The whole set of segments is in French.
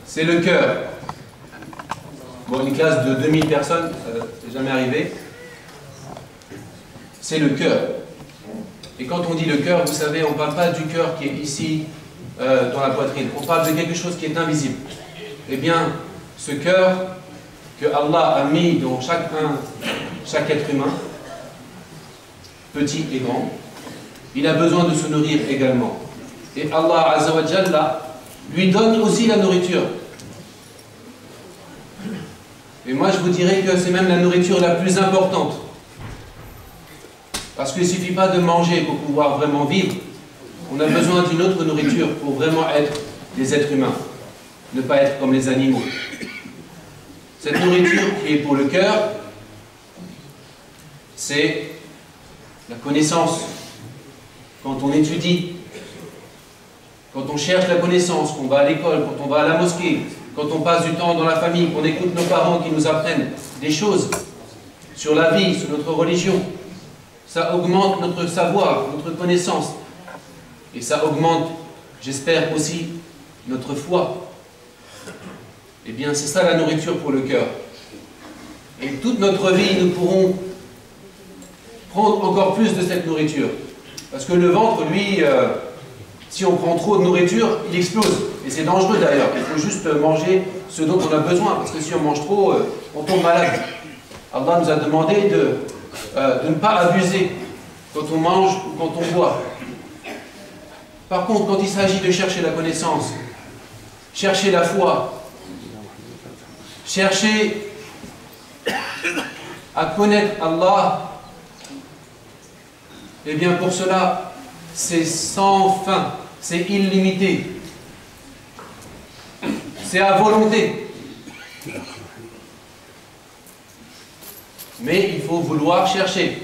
c'est le cœur. Bon, une classe de 2000 personnes, c'est jamais arrivé. C'est le cœur. Et quand on dit le cœur, vous savez, on ne parle pas du cœur qui est ici, dans la poitrine. On parle de quelque chose qui est invisible. Eh bien, ce cœur que Allah a mis dans chaque être humain, petit et grand, il a besoin de se nourrir également. Et Allah Azza wa Jalla lui donne aussi la nourriture. Et moi je vous dirais que c'est même la nourriture la plus importante. Parce qu'il ne suffit pas de manger pour pouvoir vraiment vivre. On a besoin d'une autre nourriture pour vraiment être des êtres humains. Ne pas être comme les animaux. Cette nourriture qui est pour le cœur, c'est la connaissance. Quand on étudie, quand on cherche la connaissance, qu'on va à l'école, quand on va à la mosquée, quand on passe du temps dans la famille, qu'on écoute nos parents qui nous apprennent des choses sur la vie, sur notre religion, ça augmente notre savoir, notre connaissance. Et ça augmente, j'espère aussi, notre foi. Eh bien, c'est ça la nourriture pour le cœur. Et toute notre vie, nous pourrons prendre encore plus de cette nourriture. Parce que le ventre, lui, si on prend trop de nourriture, il explose. Et c'est dangereux d'ailleurs. Il faut juste manger ce dont on a besoin. Parce que si on mange trop, on tombe malade. Allah nous a demandé de ne pas abuser quand on mange ou quand on boit. Par contre, quand il s'agit de chercher la connaissance, chercher la foi, chercher à connaître Allah, eh bien pour cela, c'est sans fin, c'est illimité, c'est à volonté. Mais il faut vouloir chercher.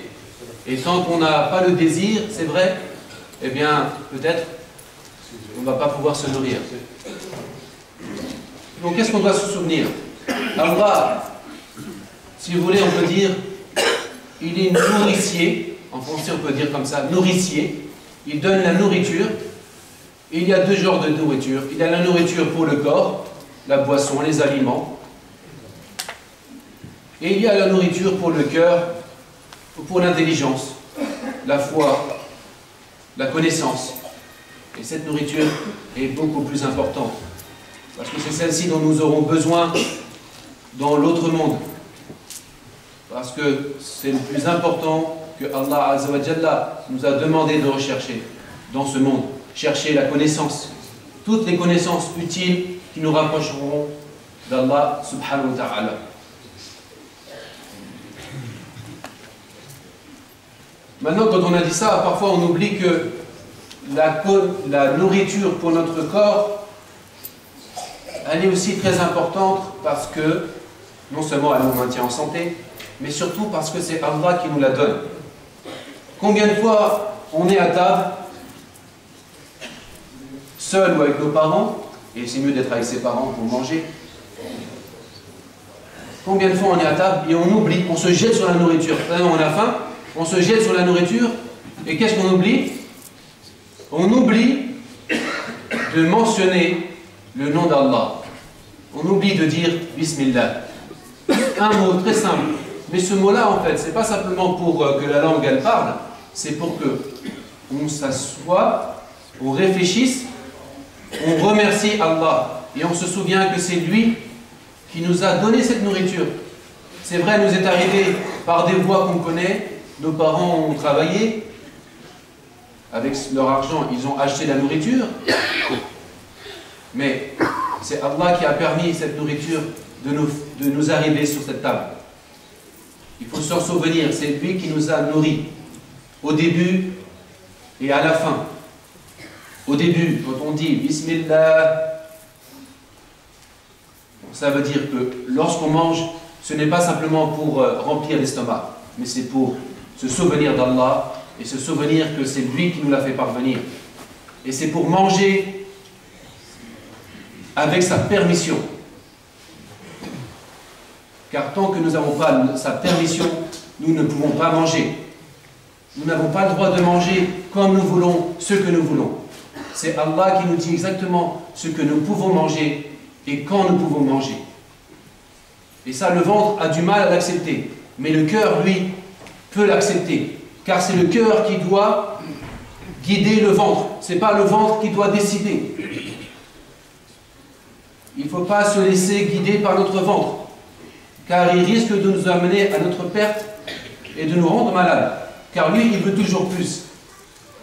Et tant qu'on n'a pas le désir, c'est vrai, eh bien peut-être on ne va pas pouvoir se nourrir. Donc qu'est-ce qu'on doit se souvenir? Allah, si vous voulez, on peut dire, il est nourricier. En français, on peut dire comme ça, nourricier. Il donne la nourriture. Et il y a deux genres de nourriture. Il y a la nourriture pour le corps, la boisson, les aliments. Et il y a la nourriture pour le cœur, pour l'intelligence, la foi, la connaissance. Et cette nourriture est beaucoup plus importante. Parce que c'est celle-ci dont nous aurons besoin dans l'autre monde. Parce que c'est le plus important que Allah Azza wa Jalla nous a demandé de rechercher dans ce monde. Chercher la connaissance. Toutes les connaissances utiles qui nous rapprocheront d'Allah subhanahu wa ta'ala. Maintenant, quand on a dit ça, parfois on oublie que la nourriture pour notre corps, elle est aussi très importante parce que, non seulement elle nous maintient en santé, mais surtout parce que c'est Allah qui nous la donne. Combien de fois on est à table, seul ou avec nos parents, et c'est mieux d'être avec ses parents pour manger. Combien de fois on est à table et on oublie, on se jette sur la nourriture. On a faim, on se jette sur la nourriture, et qu'est-ce qu'on oublie? On oublie de mentionner le nom d'Allah. On oublie de dire Bismillah. Un mot très simple. Mais ce mot-là, en fait, c'est pas simplement pour que la langue, elle parle, c'est pour que on s'assoie, on réfléchisse, on remercie Allah. Et on se souvient que c'est lui qui nous a donné cette nourriture. C'est vrai, elle nous est arrivé par des voies qu'on connaît. Nos parents ont travaillé. Avec leur argent, ils ont acheté la nourriture. Mais c'est Allah qui a permis cette nourriture de nous arriver sur cette table. Il faut s'en souvenir, c'est lui qui nous a nourris. Au début et à la fin. Au début, quand on dit Bismillah, ça veut dire que lorsqu'on mange, ce n'est pas simplement pour remplir l'estomac, mais c'est pour se souvenir d'Allah et se souvenir que c'est lui qui nous l'a fait parvenir. Et c'est pour manger avec sa permission. Car tant que nous n'avons pas sa permission, nous ne pouvons pas manger. Nous n'avons pas le droit de manger comme nous voulons, ce que nous voulons. C'est Allah qui nous dit exactement ce que nous pouvons manger et quand nous pouvons manger. Et ça, le ventre a du mal à l'accepter. Mais le cœur, lui, peut l'accepter. Car c'est le cœur qui doit guider le ventre. Ce n'est pas le ventre qui doit décider. Il ne faut pas se laisser guider par notre ventre. Car il risque de nous amener à notre perte et de nous rendre malades. Car lui, il veut toujours plus.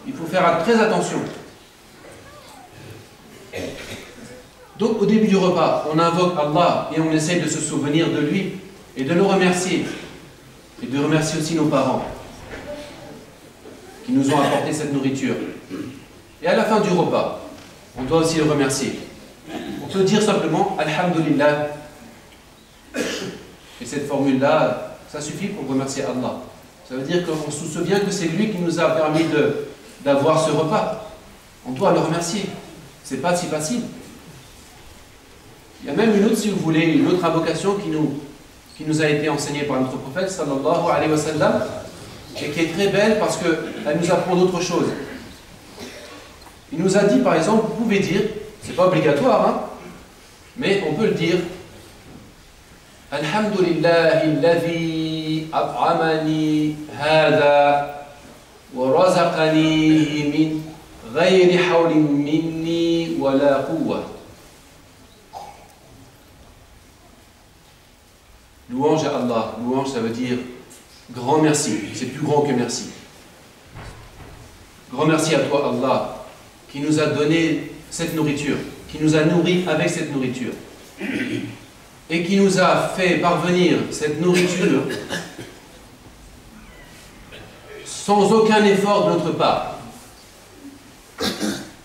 Il faut faire très attention. Donc au début du repas, on invoque Allah et on essaie de se souvenir de lui et de le remercier. Et de remercier aussi nos parents qui nous ont apporté cette nourriture. Et à la fin du repas, on doit aussi le remercier. On peut dire simplement Alhamdulillah. Et cette formule-là, ça suffit pour remercier Allah. Ça veut dire qu'on se souvient que c'est lui qui nous a permis d'avoir ce repas. On doit le remercier. C'est pas si facile. Il y a même une autre, si vous voulez, une autre invocation qui nous a été enseignée par notre prophète, sallallahu alayhi wa sallam, et qui est très belle parce qu'elle nous apprend d'autres choses. Il nous a dit, par exemple, vous pouvez dire, c'est pas obligatoire, hein, mais on peut le dire, Alhamdulillahi alladhi at'amani hadha wa razaqani min ghayri hawlin minni wa la quwwa. Louange à Allah. Louange, ça veut dire grand merci. C'est plus grand que merci. Grand merci à toi, Allah, qui nous a donné cette nourriture, qui nous a nourris avec cette nourriture, et qui nous a fait parvenir cette nourriture sans aucun effort de notre part.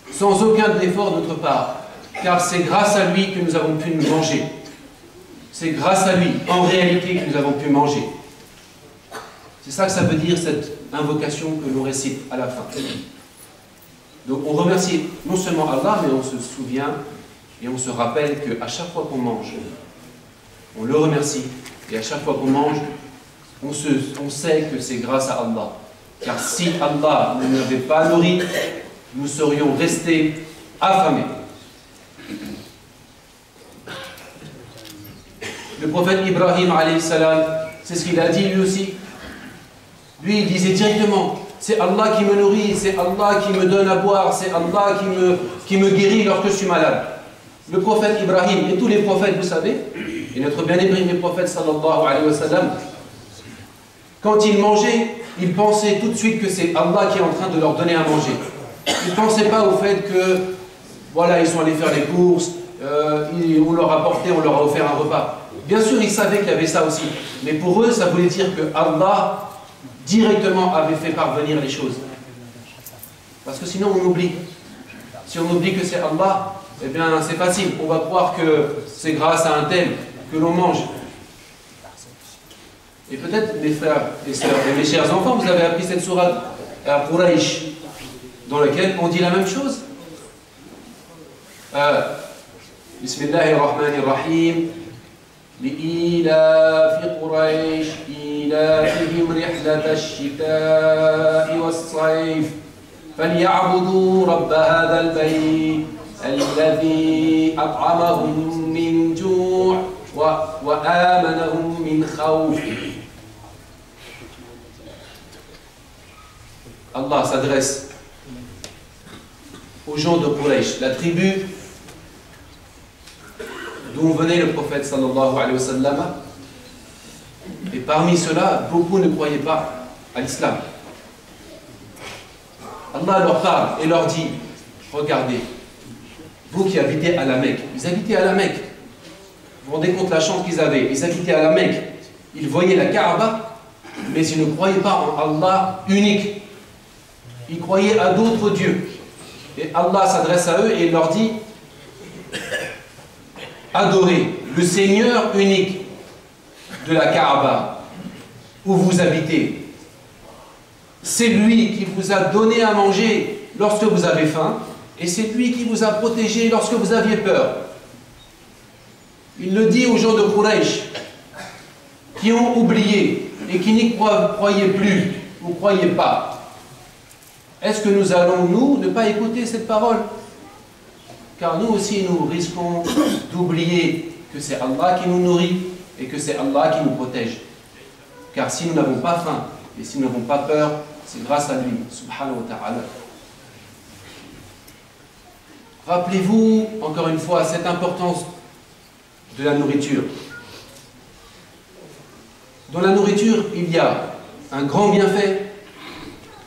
Sans aucun effort de notre part. Car c'est grâce à lui que nous avons pu nous manger. C'est grâce à lui, en réalité, que nous avons pu manger. C'est ça que ça veut dire, cette invocation que l'on récite à la fin. Donc on remercie non seulement Allah, mais on se souvient et on se rappelle qu'à chaque fois qu'on mange, on le remercie. Et à chaque fois qu'on mange, on sait que c'est grâce à Allah. Car si Allah ne nous avait pas nourris, nous serions restés affamés. Le prophète Ibrahim, alayhi salam, c'est ce qu'il a dit lui aussi. Lui, il disait directement, c'est Allah qui me nourrit, c'est Allah qui me donne à boire, c'est Allah qui me guérit lorsque je suis malade. Le prophète Ibrahim et tous les prophètes, vous savez, et notre bien-aimé prophète sallallahu alayhi wa sallam, quand ils mangeaient, ils pensaient tout de suite que c'est Allah qui est en train de leur donner à manger. Ils ne pensaient pas au fait que, voilà, ils sont allés faire les courses, on leur a apporté, on leur a offert un repas. Bien sûr, ils savaient qu'il y avait ça aussi. Mais pour eux, ça voulait dire que Allah directement avait fait parvenir les choses. Parce que sinon, on oublie. Si on oublie que c'est Allah, eh bien, c'est facile. On va croire que c'est grâce à un tel que l'on mange. Et peut-être, mes frères et sœurs, et mes chers enfants, vous avez appris cette sourate à Quraysh, dans laquelle on dit la même chose. Bismillahirrahmanirrahim. لإيلاف قريش إيلافهم رحلة الشتاء والصيف فليعبدوا رب هذا البيت الذي أطعمهم من جوع وآمنهم من خوف. Allah s'adresse aux gens de Quraysh, la tribu d'où venait le prophète sallallahu alayhi wa sallam. Et parmi ceux-là, beaucoup ne croyaient pas à l'islam. Allah leur parle et leur dit, regardez, vous qui habitez à la Mecque, ils habitaient à la Mecque. Vous vous rendez compte la chance qu'ils avaient, ils habitaient à la Mecque. Ils voyaient la Kaaba, mais ils ne croyaient pas en Allah unique. Ils croyaient à d'autres dieux. Et Allah s'adresse à eux et il leur dit, adorez le Seigneur unique de la Kaaba où vous habitez. C'est lui qui vous a donné à manger lorsque vous avez faim et c'est lui qui vous a protégé lorsque vous aviez peur. Il le dit aux gens de Quraysh qui ont oublié et qui n'y croyaient plus ou croyaient pas. Est-ce que nous allons, nous, ne pas écouter cette parole? car nous aussi nous risquons d'oublier que c'est Allah qui nous nourrit et que c'est Allah qui nous protège. Car si nous n'avons pas faim et si nous n'avons pas peur, c'est grâce à lui, subhanahu wa ta'ala. Rappelez-vous, encore une fois, cette importance de la nourriture. Dans la nourriture, il y a un grand bienfait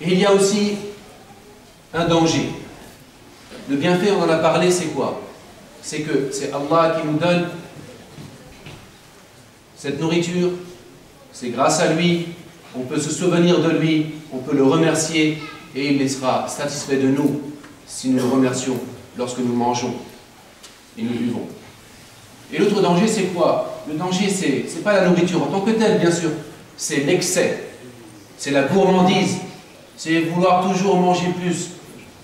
et il y a aussi un danger. Le bienfait, on en a parlé, c'est quoi? C'est que c'est Allah qui nous donne cette nourriture, c'est grâce à lui, on peut se souvenir de lui, on peut le remercier et il sera satisfait de nous si nous le remercions lorsque nous mangeons et nous buvons. Et l'autre danger, c'est quoi? Le danger, c'est pas la nourriture en tant que telle, bien sûr, c'est l'excès, c'est la gourmandise, c'est vouloir toujours manger plus,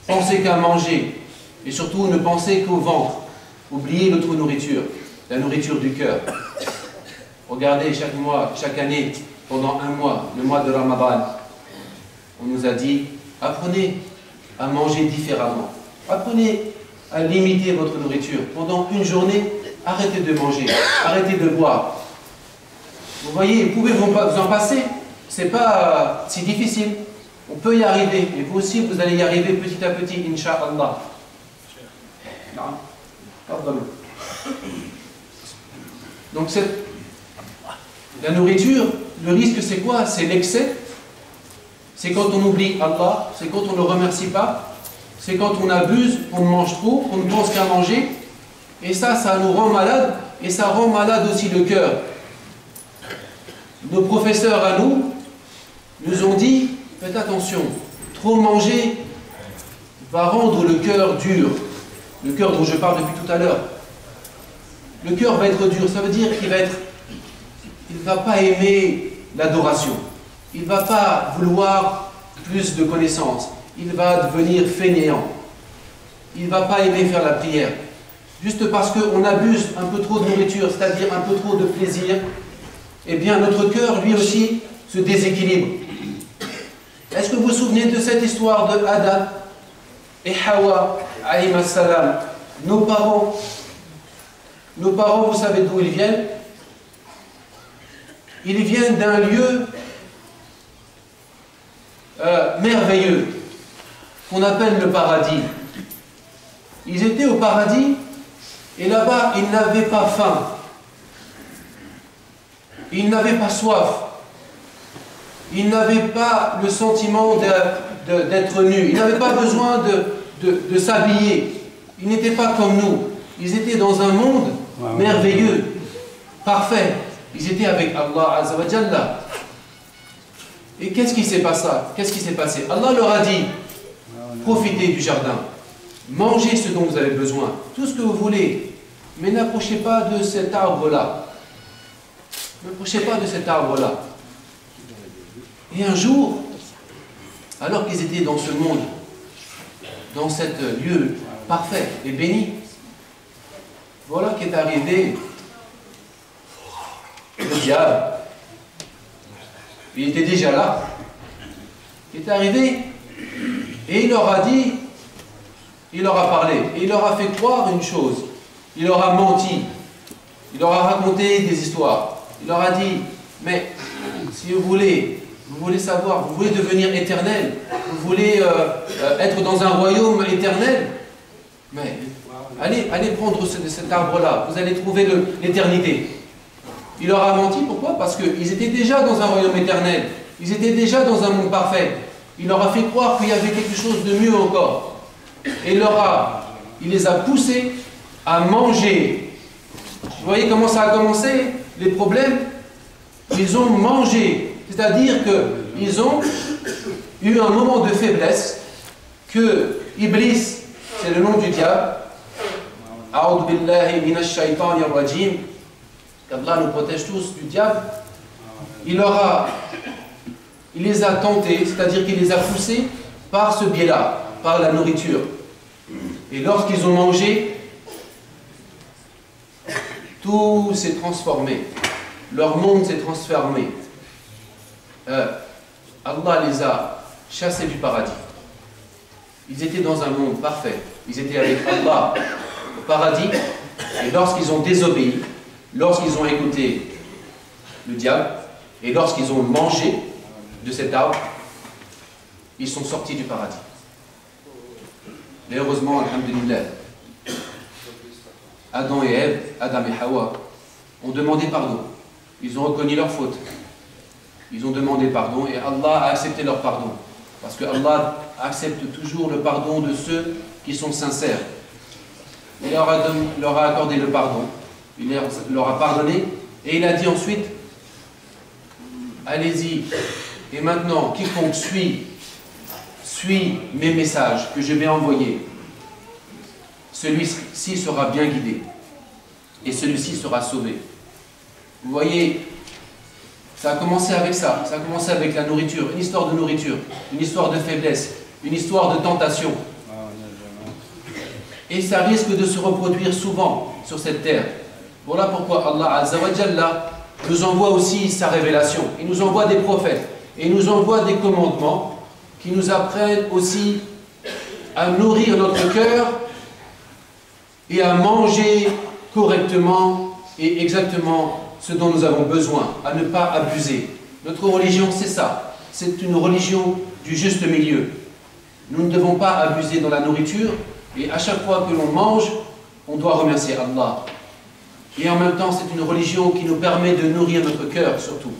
penser qu'à manger, et surtout ne penser qu'au ventre, oublier l'autre nourriture, la nourriture du cœur. Regardez, chaque mois, chaque année, pendant un mois, le mois de Ramadan, on nous a dit, apprenez à manger différemment, apprenez à limiter votre nourriture. Pendant une journée, arrêtez de manger, arrêtez de boire. Vous voyez, vous pouvez vous en passer, c'est pas si difficile. On peut y arriver, et vous aussi, vous allez y arriver petit à petit, Inch'Allah. Donc, la nourriture, le risque, c'est quoi? C'est l'excès. C'est quand on oublie Allah, c'est quand on ne le remercie pas, c'est quand on abuse, on mange trop, on ne pense qu'à manger. Et ça nous rend malade, et ça rend malade aussi le cœur. Nos professeurs à nous ont dit, faites attention, trop manger va rendre le cœur dur. Le cœur dont je parle depuis tout à l'heure. Le cœur va être dur, ça veut dire qu'il ne va pas aimer l'adoration. Il ne va pas vouloir plus de connaissances. Il va devenir fainéant. Il ne va pas aimer faire la prière. Juste parce qu'on abuse un peu trop de nourriture, c'est-à-dire un peu trop de plaisir, eh bien notre cœur, lui aussi, se déséquilibre. Est-ce que vous vous souvenez de cette histoire de Adam et Hawa, alayhi salam? Nos parents, vous savez d'où ils viennent? Ils viennent d'un lieu merveilleux, qu'on appelle le paradis. Ils étaient au paradis, et là-bas, ils n'avaient pas faim. Ils n'avaient pas soif. Ils n'avaient pas le sentiment d'être nus. Ils n'avaient pas besoin de s'habiller. Ils n'étaient pas comme nous. Ils étaient dans un monde merveilleux, parfait. Ils étaient avec Allah Azza wa Jalla. Et qu'est-ce qui s'est passé? Allah leur a dit, profitez du jardin. Mangez ce dont vous avez besoin, tout ce que vous voulez, mais n'approchez pas de cet arbre-là. N'approchez pas de cet arbre-là. Et un jour, alors qu'ils étaient dans ce monde, dans cet lieu parfait et béni, voilà qu'est arrivé le diable. Il était déjà là. Il est arrivé et il leur a dit, il leur a parlé, et il leur a fait croire une chose. Il leur a menti. Il leur a raconté des histoires. Il leur a dit, mais si vous voulez savoir, vous voulez devenir éternel, vous voulez être dans un royaume éternel, mais allez prendre cet arbre-là, vous allez trouver l'éternité. Il leur a menti, pourquoi? Parce qu'ils étaient déjà dans un royaume éternel, ils étaient déjà dans un monde parfait. Il leur a fait croire qu'il y avait quelque chose de mieux encore. Et il les a poussés à manger. Vous voyez comment ça a commencé, les problèmes? Ils ont mangé, c'est-à-dire qu'ils ont eu un moment de faiblesse, que Iblis, c'est le nom du diable, A'udhu billahi minash shaitanir rajim, qu'Allah nous protège tous du diable, il les a tentés, c'est-à-dire qu'il les a poussés par ce biais-là, par la nourriture. Et lorsqu'ils ont mangé, tout s'est transformé. Leur monde s'est transformé. Allah les a chassés du paradis. Ils étaient dans un monde parfait. Ils étaient avec Allah. au paradis, et lorsqu'ils ont désobéi, lorsqu'ils ont écouté le diable, et lorsqu'ils ont mangé de cet arbre, ils sont sortis du paradis. Mais heureusement, alhamdulillah, Adam et Ève, Adam et Hawa, ont demandé pardon. Ils ont reconnu leur faute. Ils ont demandé pardon et Allah a accepté leur pardon. Parce que Allah accepte toujours le pardon de ceux qui sont sincères. Il leur a accordé le pardon. Il leur a pardonné. Et il a dit ensuite, allez-y. Et maintenant, quiconque suit mes messages que je vais envoyer, celui-ci sera bien guidé. Et celui-ci sera sauvé. Vous voyez, ça a commencé avec ça. Ça a commencé avec la nourriture. Une histoire de nourriture. Une histoire de faiblesse. Une histoire de tentation. Et ça risque de se reproduire souvent sur cette terre. Voilà pourquoi Allah Azza wa Jalla nous envoie aussi sa révélation. Il nous envoie des prophètes. Et il nous envoie des commandements qui nous apprennent aussi à nourrir notre cœur et à manger correctement et exactement ce dont nous avons besoin, à ne pas abuser. Notre religion, c'est ça. C'est une religion du juste milieu. Nous ne devons pas abuser dans la nourriture et à chaque fois que l'on mange, on doit remercier Allah. Et en même temps, c'est une religion qui nous permet de nourrir notre cœur, surtout,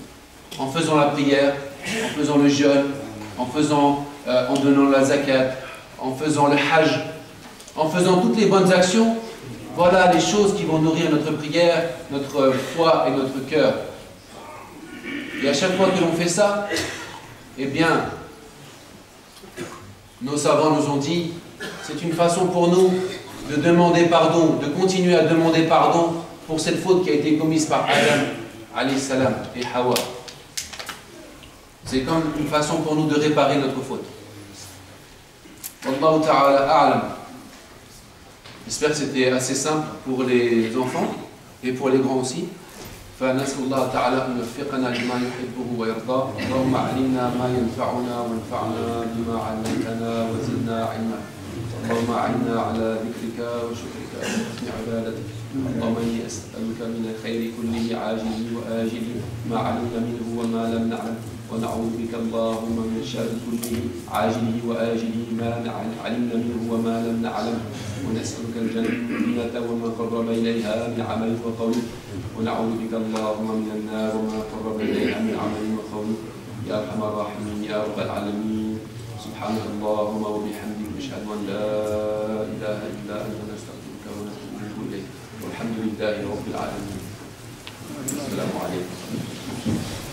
en faisant la prière, en faisant le jeûne, en donnant la zakat, en faisant le hajj, en faisant toutes les bonnes actions. Voilà les choses qui vont nourrir notre prière, notre foi et notre cœur. Et à chaque fois que l'on fait ça, eh bien, nos savants nous ont dit, c'est une façon pour nous de demander pardon, de continuer à demander pardon pour cette faute qui a été commise par Adam, alayhi salam, et Hawa. C'est comme une façon pour nous de réparer notre faute. Wallahu ta'ala a'lam. J'espère que c'était assez simple pour les enfants et pour les grands aussi. فنسأل الله تعالى أن يوفقنا لما يحبه ويرضاه. اللهم علمنا ما ينفعنا وانفعنا بما علمتنا وزدنا علما. اللهم أعنا على ذكرك وشكرك وحسن عبادتك. اللهم إني أسألك من الخير كله عاجله وآجله ما علمنا منه وما لم نعلم. ونعوذ بك اللهم من الشر كله عاجله وآجله ما علمنا منه وما لم نعلم. ونسألك الجنة وما قرب إليها من عمل وقول. ونعوذ بك اللهم من النار وما قرب إليها من عمل وقول. يا أرحم الراحمين يا رب العالمين. سبحانك اللهم وبحمدك نشهد أن لا إله إلا أنت نستغفرك ونتوب إليك. والحمد لله رب العالمين. السلام عليكم.